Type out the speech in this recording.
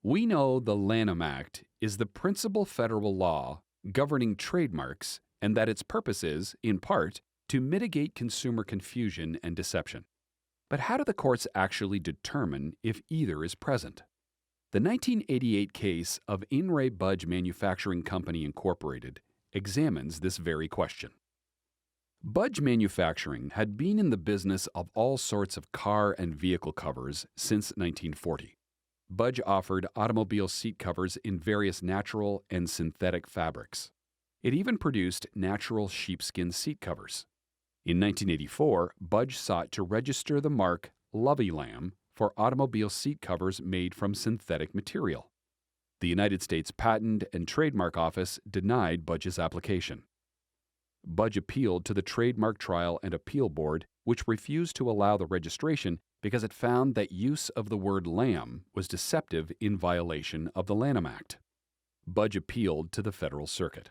We know the Lanham Act is the principal federal law governing trademarks and that its purpose is, in part, to mitigate consumer confusion and deception. But how do the courts actually determine if either is present? The 1988 case of In re Budge Manufacturing Company, Incorporated examines this very question. Budge Manufacturing had been in the business of all sorts of car and vehicle covers since 1940. Budge offered automobile seat covers in various natural and synthetic fabrics. It even produced natural sheepskin seat covers. In 1984, Budge sought to register the mark Lovee Lamb for automobile seat covers made from synthetic material. The United States Patent and Trademark Office denied Budge's application. Budge appealed to the Trademark Trial and Appeal Board, which refused to allow the registration because it found that use of the word lamb was deceptive in violation of the Lanham Act. Budge appealed to the Federal Circuit.